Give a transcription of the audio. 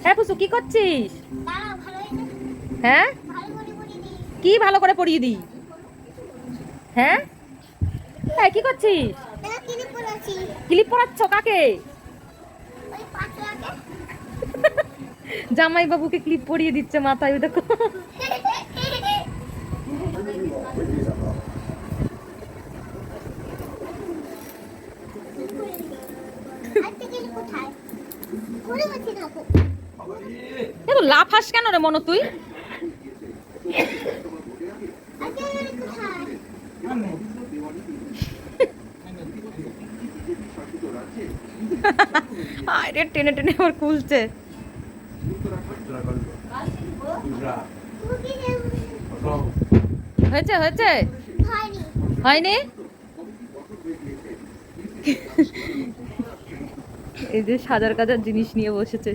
হ্যাঁ পুচু, কি করছিস? হ্যাঁ, কি ভালো করে পড়িয়ে দিই? হ্যাঁ, হ্যাঁ, কি করছিস? ক্লিপ পরাচ্ছ কাকে? জামাই বাবুকে ক্লিপ পরিয়ে দিচ্ছে মাথায়, ওই দেখো। এত লাফাস কেন রে মনো তুই? আরে টেনে টেনে আবার খুলছে। হয়েছে হয়েছে, হয়নি? এই যে সাজার কাজার জিনিস নিয়ে বসেছে।